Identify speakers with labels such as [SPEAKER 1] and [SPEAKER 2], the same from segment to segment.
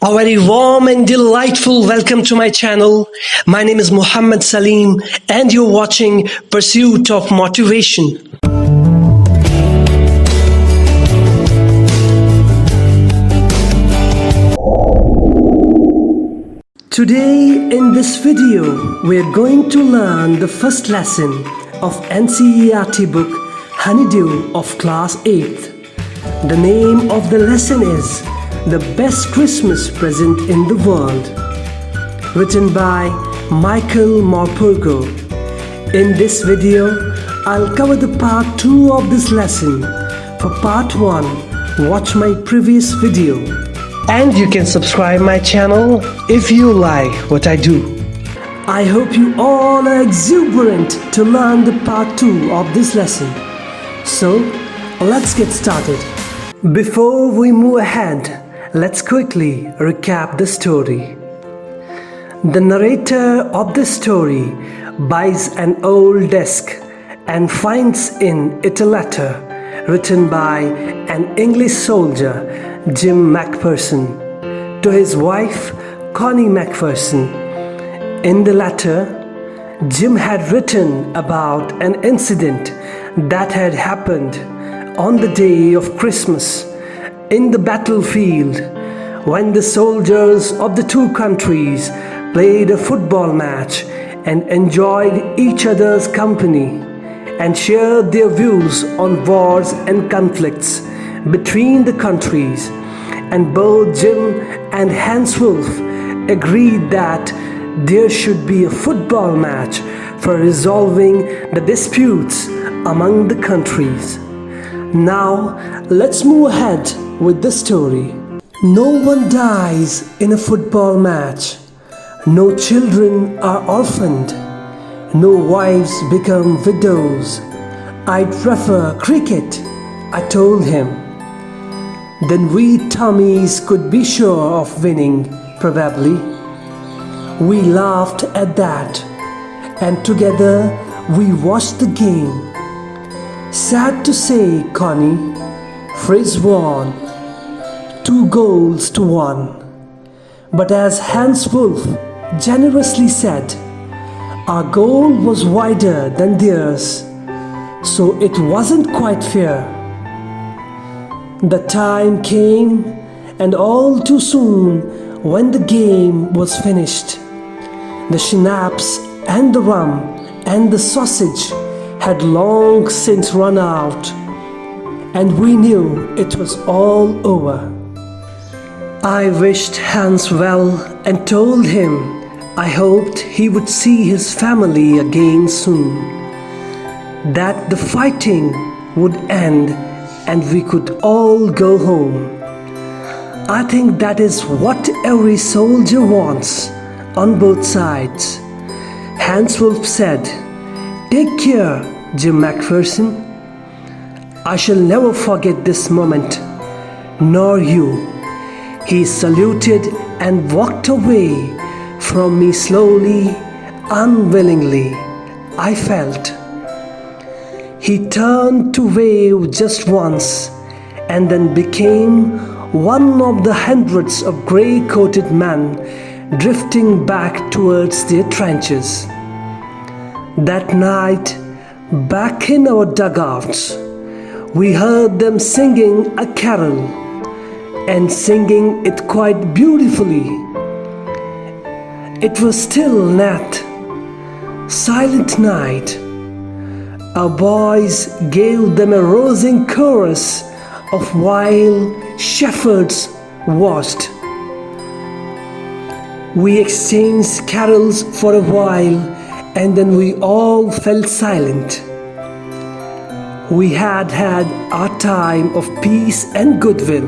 [SPEAKER 1] A very warm and delightful welcome to my channel. My name is Muhammad Salim and you're watching Pursuit of Motivation. Today in this video, we're going to learn the first lesson of NCERT book Honeydew of Class 8th. The name of the lesson is The Best Christmas Present in the World, written by Michael Morpurgo. In this video, I'll cover the part 2 of this lesson. For part 1, watch my previous video. And you can subscribe my channel if you like what I do. I hope you all are exuberant to learn the part 2 of this lesson. So, let's get started. Before we move ahead, let's quickly recap the story. The narrator of the story buys an old desk and finds in it a letter written by an English soldier, Jim Macpherson, to his wife, Connie Macpherson. In the letter, Jim had written about an incident that had happened on the day of Christmas in the battlefield, when the soldiers of the two countries played a football match and enjoyed each other's company and shared their views on wars and conflicts between the countries. And both Jim and Hans Wolf agreed that there should be a football match for resolving the disputes among the countries. Now, let's move ahead with the story. No one dies in a football match. No children are orphaned. No wives become widows. I'd prefer cricket, I told him. Then we Tommies could be sure of winning, probably. We laughed at that, and together we watched the game. Sad to say, Connie, Fritz won, 2-1. But as Hans Wolf generously said, our goal was wider than theirs, so it wasn't quite fair. The time came, and all too soon, when the game was finished, the schnapps and the rum and the sausage had long since run out, and we knew it was all over. I wished Hans well and told him I hoped he would see his family again soon, that the fighting would end and we could all go home. I think that is what every soldier wants on both sides. Hans Wolf said, "Take care, Jim Macpherson. I shall never forget this moment, nor you." He saluted and walked away from me slowly, unwillingly, I felt. He turned to wave just once and then became one of the hundreds of grey-coated men drifting back towards their trenches. That night, back in our dugouts, we heard them singing a carol, and singing it quite beautifully. It was still night, silent night. Our boys gave them a rousing chorus of while shepherds watched. We exchanged carols for a while, and then we all fell silent. We had had our time of peace and goodwill,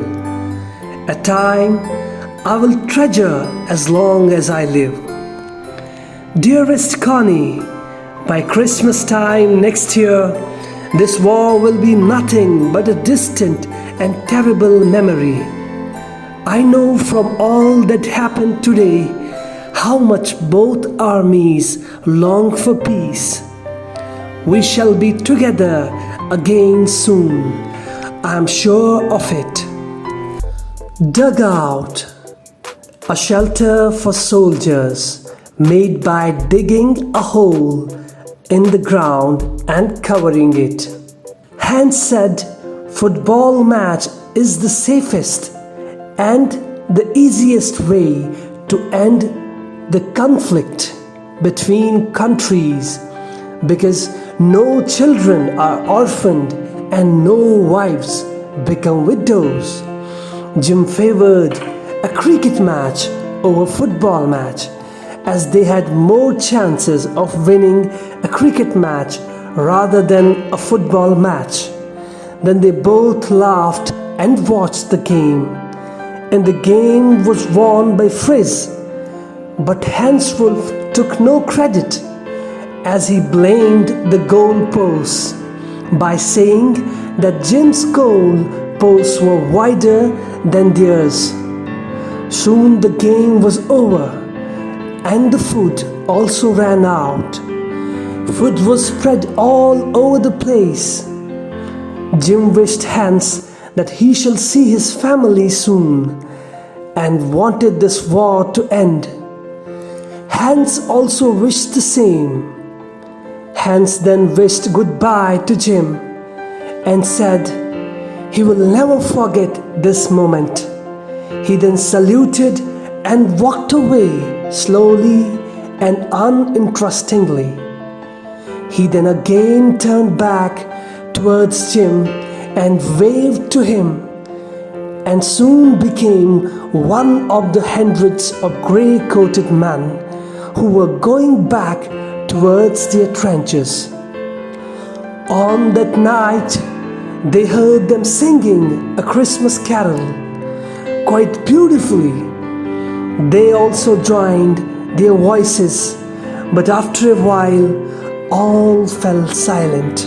[SPEAKER 1] a time I will treasure as long as I live. Dearest Connie, by Christmas time next year, this war will be nothing but a distant and terrible memory. I know from all that happened today how much both armies long for peace. We shall be together again soon. I am sure of it. Dugout. a shelter for soldiers made by digging a hole in the ground and covering it. Hans said football match is the safest and the easiest way to end the conflict between countries because no children are orphaned and no wives become widows. Jim favored a cricket match over football match as they had more chances of winning a cricket match rather than a football match. Then they both laughed and watched the game, and the game was won by Frizz. But Hans Wolf took no credit as he blamed the goal posts by saying that Jim's goal posts were wider than theirs. Soon the game was over and the food also ran out. Food was spread all over the place. Jim wished Hans that he shall see his family soon and wanted this war to end. Hans also wished the same. Hans then wished goodbye to Jim and said he will never forget this moment. He then saluted and walked away slowly and uninterestingly. He then again turned back towards Jim and waved to him, and soon became one of the hundreds of grey-coated men who were going back towards their trenches. On that night, they heard them singing a Christmas carol quite beautifully. They also joined their voices, but after a while, all fell silent.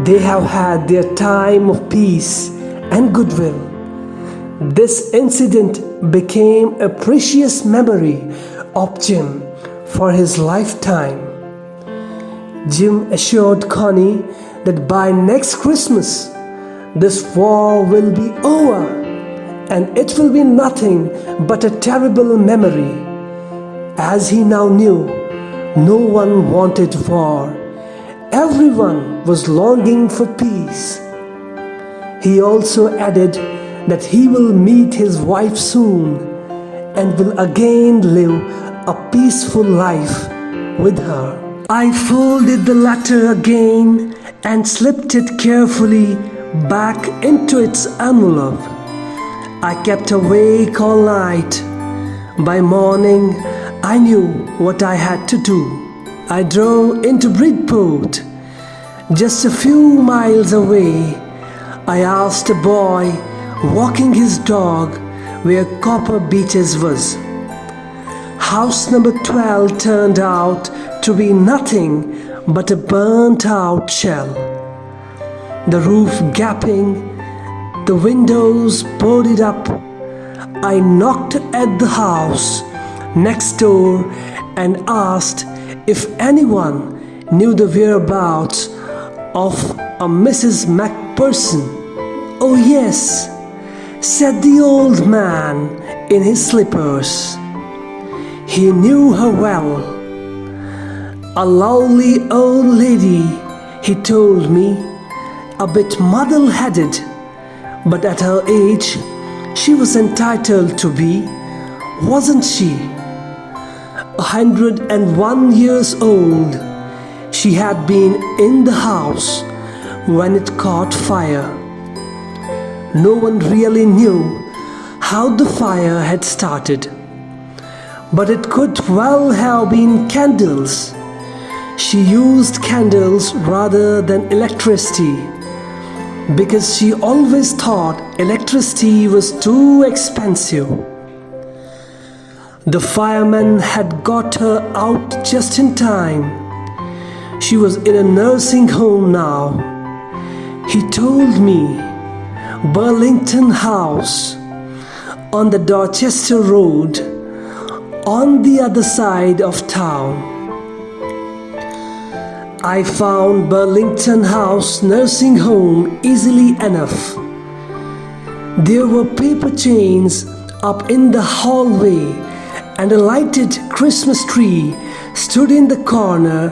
[SPEAKER 1] They have had their time of peace and goodwill. This incident became a precious memory of Jim for his lifetime. Jim assured Connie that by next Christmas, this war will be over and it will be nothing but a terrible memory. As he now knew, no one wanted war. Everyone was longing for peace. He also added that he will meet his wife soon and will again live a peaceful life with her. I folded the letter again and slipped it carefully back into its envelope. I kept awake all night. By morning, I knew what I had to do. I drove into Bridport. Just a few miles away, I asked a boy walking his dog where Copper Beaches was. House number 12 turned out to be nothing but a burnt-out shell. The roof gaping, the windows boarded up. I knocked at the house next door and asked if anyone knew the whereabouts of a Mrs. Macpherson. "Oh yes," said the old man in his slippers. He knew her well. A lovely old lady, he told me, a bit muddle-headed, but at her age she was entitled to be, wasn't she? 101 years old, she had been in the house when it caught fire. No one really knew how the fire had started, but it could well have been candles. She used candles rather than electricity because she always thought electricity was too expensive. The fireman had got her out just in time. She was in a nursing home now. He told me Burlington House on the Dorchester Road on the other side of town. I found Burlington House nursing home easily enough. There were paper chains up in the hallway and a lighted Christmas tree stood in the corner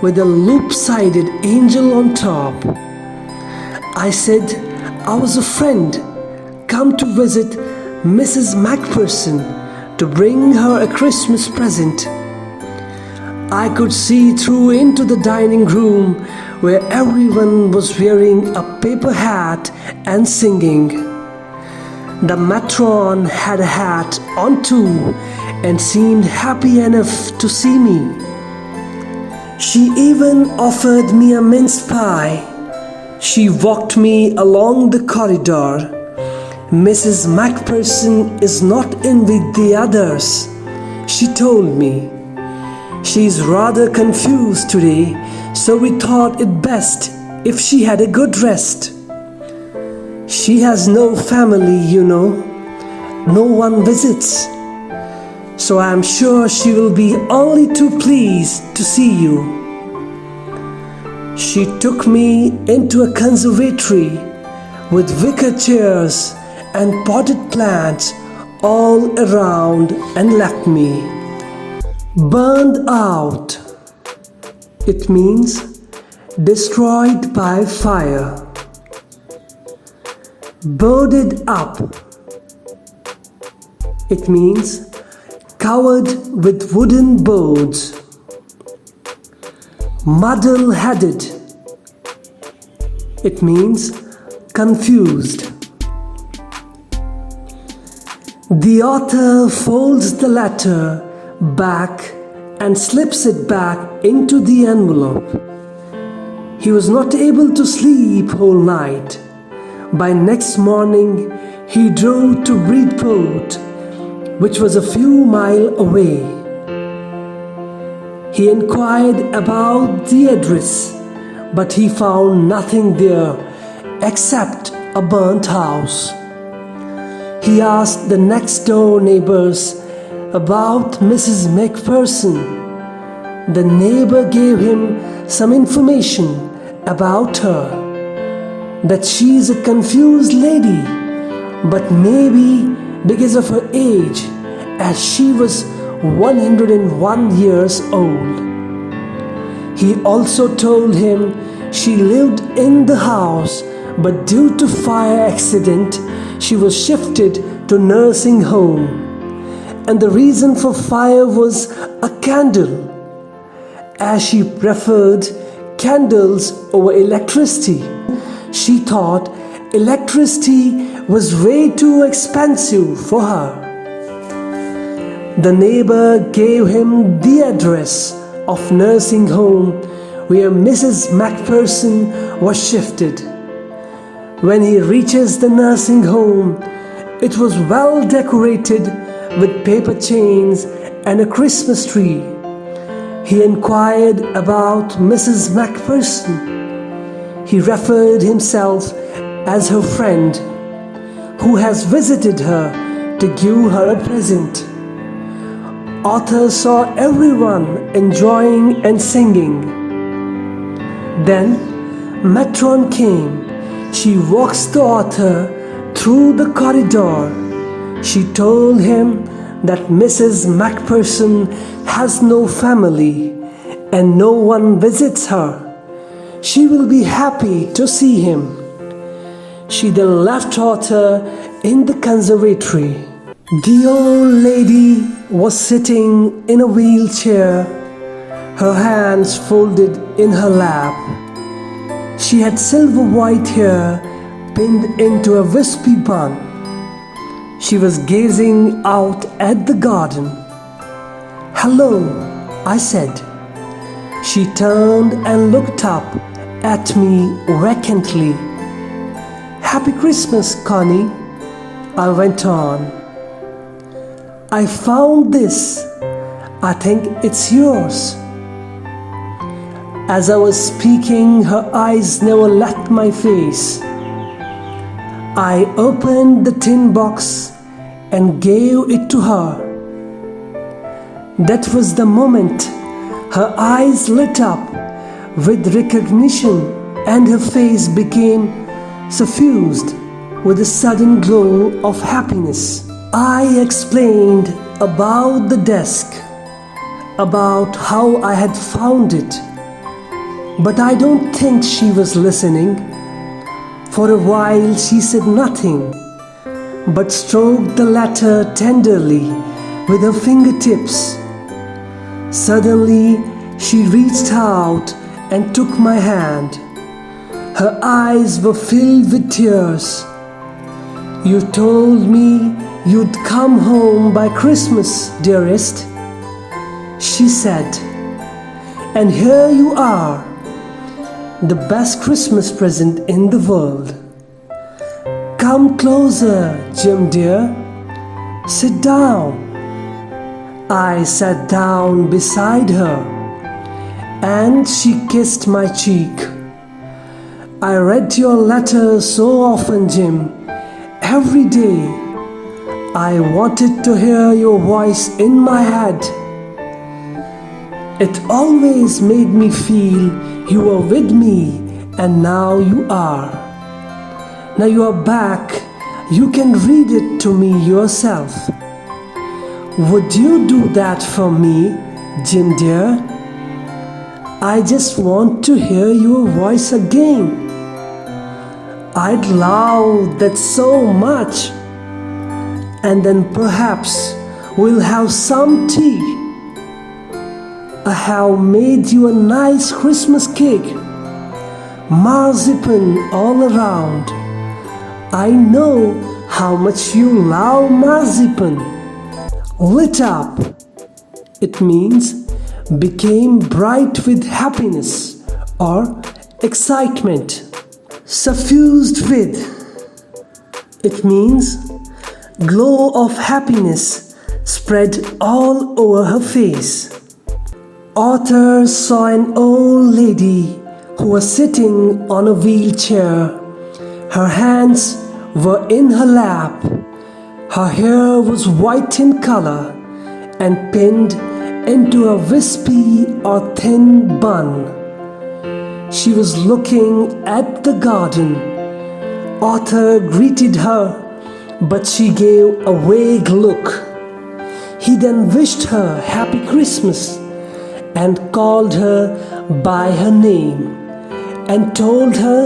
[SPEAKER 1] with a loop-sided angel on top. I said I was a friend come to visit Mrs. Macpherson to bring her a Christmas present. I could see through into the dining room where everyone was wearing a paper hat and singing. The matron had a hat on too and seemed happy enough to see me. She even offered me a mince pie. She walked me along the corridor. Mrs. Macpherson is not in with the others, she told me. She's rather confused today, so we thought it best if she had a good rest. She has no family, you know. No one visits. So I'm sure she will be only too pleased to see you. She took me into a conservatory with wicker chairs and potted plants all around and left me. Burned out. It means destroyed by fire. Boarded up. It means covered with wooden boards. Muddle-headed. It means confused. The author folds the letter back and slips it back into the envelope. He was not able to sleep whole night. By next morning, he drove to Bridport, which was a few miles away. He inquired about the address, but he found nothing there except a burnt house. He asked the next door neighbors about Mrs. Macpherson. The neighbor gave him some information about her, that she is a confused lady, but maybe because of her age, as she was 101 years old. He also told him she lived in the house, but due to fire accident, she was shifted to nursing home. And the reason for fire was a candle, as she preferred candles over electricity. She thought electricity was way too expensive for her. The neighbor gave him the address of nursing home where Mrs. Macpherson was shifted. When he reaches the nursing home, it was well decorated with paper chains and a Christmas tree. He inquired about Mrs. Macpherson. He referred himself as her friend who has visited her to give her a present. Author saw everyone enjoying and singing. Then matron came. She walks the author through the corridor. She told him that Mrs. Macpherson has no family and no one visits her. She will be happy to see him. She then left author in the conservatory. The old lady was sitting in a wheelchair, her hands folded in her lap. She had silver white hair pinned into a wispy bun. She was gazing out at the garden. "Hello," I said. She turned and looked up at me vacantly. "Happy Christmas, Connie," I went on. "I found this. I think it's yours." As I was speaking, her eyes never left my face. I opened the tin box and gave it to her. That was the moment her eyes lit up with recognition and her face became suffused with a sudden glow of happiness. I explained about the desk, about how I had found it. But I don't think she was listening. For a while she said nothing, but stroked the letter tenderly with her fingertips. Suddenly she reached out and took my hand. Her eyes were filled with tears. "You told me you'd come home by Christmas, dearest," she said. "And here you are, the best Christmas present in the world. Come closer, Jim dear. Sit down." I sat down beside her, and she kissed my cheek. "I read your letter so often, Jim, every day. I wanted to hear your voice in my head. It always made me feel you were with me, and now you are. Now you are back, you can read it to me yourself. Would you do that for me, Jim dear? I just want to hear your voice again. I'd love that so much. And then perhaps we'll have some tea. I have made you a nice Christmas cake, marzipan all around. I know how much you love marzipan." Lit up, it means became bright with happiness or excitement. Suffused with, it means glow of happiness spread all over her face. Author saw an old lady who was sitting on a wheelchair. Her hands were in her lap. Her hair was white in color and pinned into a wispy or thin bun. She was looking at the garden. Author greeted her, but she gave a vague look. He then wished her Happy Christmas and called her by her name and told her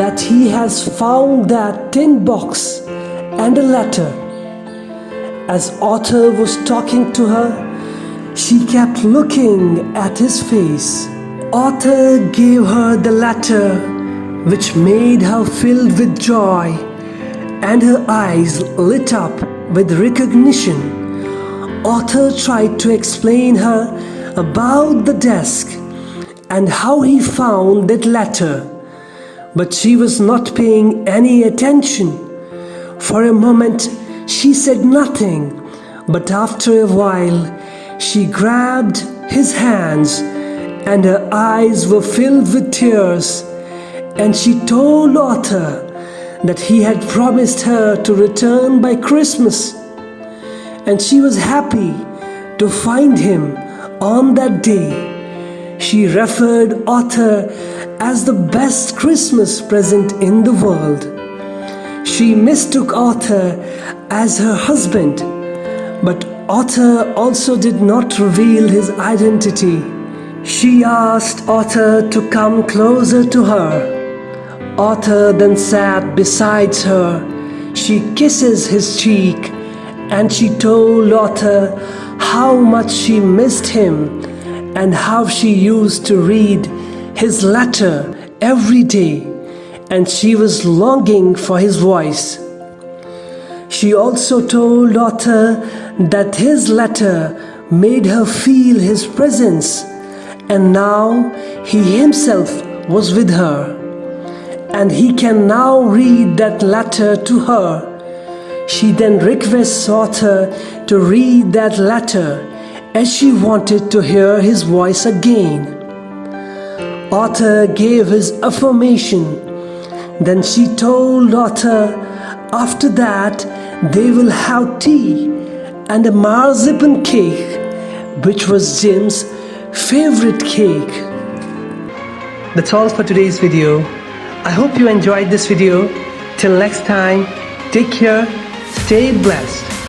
[SPEAKER 1] that he has found that tin box and a letter. As Author was talking to her, she kept looking at his face. Author gave her the letter, which made her filled with joy, and her eyes lit up with recognition. Author tried to explain her about the desk and how he found that letter, but she was not paying any attention. For a moment she said nothing, but after a while she grabbed his hands and her eyes were filled with tears, and she told Author that he had promised her to return by Christmas, and she was happy to find him on that day. She referred Author as the best Christmas present in the world. She mistook Author as her husband, but Author also did not reveal his identity. She asked Author to come closer to her. Author then sat beside her. She kisses his cheek, and she told Author how much she missed him and how she used to read his letter every day, and she was longing for his voice. She also told Author that his letter made her feel his presence, and now he himself was with her, and he can now read that letter to her. She then requests Author to read that letter, as she wanted to hear his voice again. Author gave his affirmation. Then she told Author after that they will have tea and a marzipan cake, which was Jim's favorite cake. That's all for today's video. I hope you enjoyed this video. Till next time, take care, stay blessed.